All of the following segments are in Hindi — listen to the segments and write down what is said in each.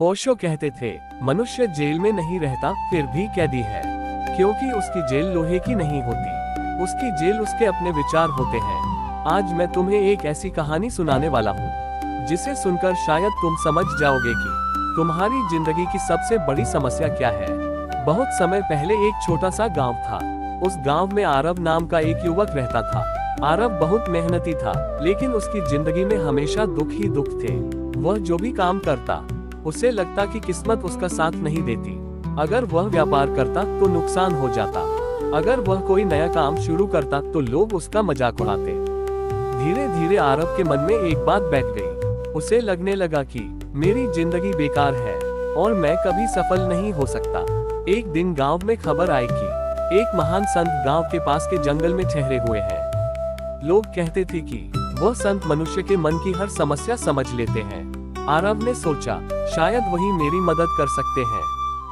ओशो कहते थे, मनुष्य जेल में नहीं रहता फिर भी कैदी है, क्योंकि उसकी जेल लोहे की नहीं होती, उसकी जेल उसके अपने विचार होते हैं। आज मैं तुम्हें एक ऐसी कहानी सुनाने वाला हूँ जिसे सुनकर शायद तुम समझ जाओगे कि तुम्हारी जिंदगी की सबसे बड़ी समस्या क्या है। बहुत समय पहले एक छोटा सा गांव था। उस गांव में आरव नाम का एक युवक रहता था। आरव बहुत मेहनती था, लेकिन उसकी जिंदगी में हमेशा दुख ही दुख थे। वह जो भी काम करता उसे लगता कि किस्मत उसका साथ नहीं देती। अगर वह व्यापार करता तो नुकसान हो जाता, अगर वह कोई नया काम शुरू करता तो लोग उसका मजाक उड़ाते। धीरे धीरे आरव के मन में एक बात बैठ गई। उसे लगने लगा कि मेरी जिंदगी बेकार है और मैं कभी सफल नहीं हो सकता। एक दिन गांव में खबर आई कि एक महान संत गांव के पास के जंगल में ठहरे हुए हैं। लोग कहते थे कि वह संत मनुष्य के मन की हर समस्या समझ लेते हैं। आरव ने सोचा, शायद वही मेरी मदद कर सकते हैं।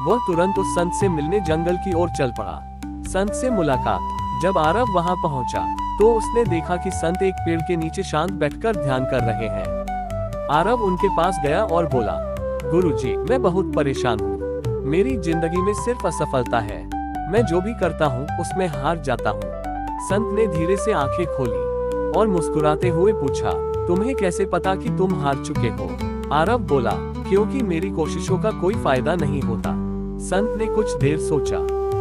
वह तुरंत उस संत से मिलने जंगल की ओर चल पड़ा। संत से मुलाकात। जब आरव वहां पहुंचा तो उसने देखा कि संत एक पेड़ के नीचे शांत बैठकर ध्यान कर रहे हैं। आरव उनके पास गया और बोला, गुरुजी, मैं बहुत परेशान हूँ। मेरी जिंदगी में सिर्फ असफलता है। मैं जो भी करता हूँ उसमें हार जाता हूँ। संत ने धीरे से आंखें खोली और मुस्कुराते हुए पूछा, तुम्हें कैसे पता कि तुम हार चुके हो? आरव बोला, क्योंकि मेरी कोशिशों का कोई फायदा नहीं होता। संत ने कुछ देर सोचा,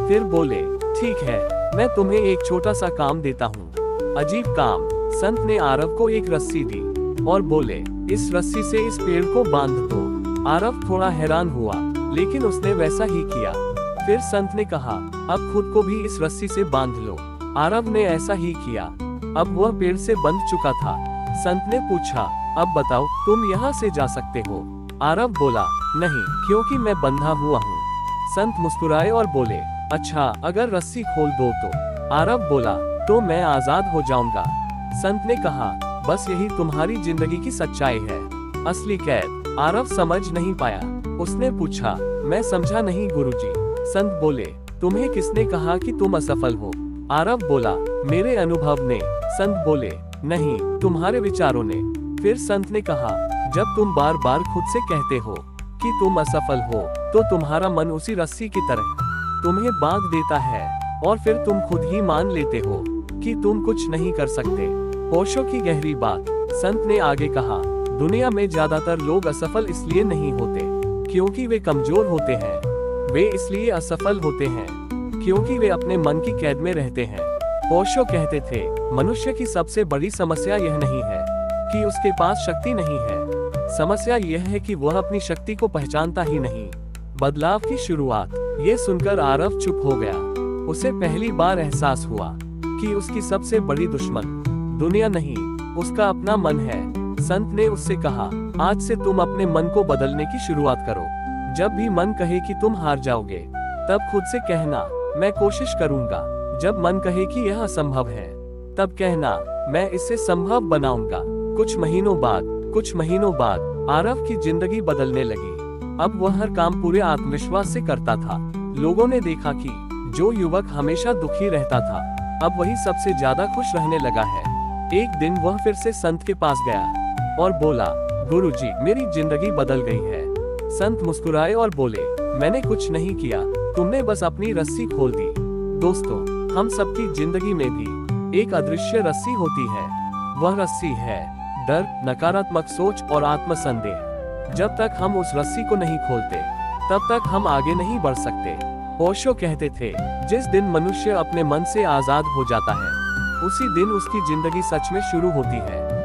फिर बोले, ठीक है, मैं तुम्हें एक छोटा सा काम देता हूँ। अजीब काम। संत ने आरव को एक रस्सी दी और बोले, इस रस्सी से इस पेड़ को बांध दो। आरव थोड़ा हैरान हुआ, लेकिन उसने वैसा ही किया। फिर संत ने कहा, अब खुद को भी इस रस्सी से बांध लो। आरव ने ऐसा ही किया। अब वह पेड़ से बंध चुका था। संत ने पूछा, अब बताओ, तुम यहाँ से जा सकते हो? आरव बोला, नहीं, क्योंकि मैं बंधा हुआ हूँ। संत मुस्कुराए और बोले, अच्छा, अगर रस्सी खोल दो तो? आरव बोला, तो मैं आजाद हो जाऊंगा। संत ने कहा, बस यही तुम्हारी जिंदगी की सच्चाई है, असली कैद। आरव समझ नहीं पाया। उसने पूछा, मैं समझा नहीं गुरुजी। संत बोले, तुम्हें किसने कहा कि तुम असफल हो? आरव बोला, मेरे अनुभव ने। संत बोले, नहीं, तुम्हारे विचारों ने। फिर संत ने कहा, जब तुम बार बार खुद से कहते हो कि तुम असफल हो तो तुम्हारा मन उसी रस्सी की तरह तुम्हें बांध देता है और फिर तुम खुद ही मान लेते हो कि तुम कुछ नहीं कर सकते। ओशो की गहरी बात। संत ने आगे कहा, दुनिया में ज्यादातर लोग असफल इसलिए नहीं होते क्योंकि वे कमजोर होते हैं। वे इसलिए असफल होते हैं क्योंकि वे अपने मन की कैद में रहते हैं। ओशो कहते थे, मनुष्य की सबसे बड़ी समस्या यह नहीं है कि उसके पास शक्ति नहीं है। समस्या यह है कि वह अपनी शक्ति को पहचानता ही नहीं। बदलाव की शुरुआत। ये सुनकर आरव चुप हो गया। उसे पहली बार एहसास हुआ कि उसकी सबसे बड़ी दुश्मन दुनिया नहीं, उसका अपना मन है। संत ने उससे कहा, आज से तुम अपने मन को बदलने की शुरुआत करो। जब भी मन कहे कि तुम हार जाओगे, तब खुद से कहना, मैं कोशिश करूंगा। जब मन कहे कि यह असंभव है, तब कहना, मैं इसे संभव बनाऊंगा। कुछ महीनों बाद आरव की जिंदगी बदलने लगी। अब वह हर काम पूरे आत्मविश्वास से करता था। लोगों ने देखा कि जो युवक हमेशा दुखी रहता था, अब वही सबसे ज्यादा खुश रहने लगा है। एक दिन वह फिर से संत के पास गया और बोला, गुरुजी, मेरी जिंदगी बदल गई है। संत मुस्कुराए और बोले, मैंने कुछ नहीं किया, तुमने बस अपनी रस्सी खोल दी। दोस्तों, हम सबकी जिंदगी में भी एक अदृश्य रस्सी होती है। वह रस्सी है डर, नकारात्मक सोच और आत्मसंदेह। जब तक हम उस रस्सी को नहीं खोलते, तब तक हम आगे नहीं बढ़ सकते। ओशो कहते थे, जिस दिन मनुष्य अपने मन से आजाद हो जाता है, उसी दिन उसकी जिंदगी सच में शुरू होती है।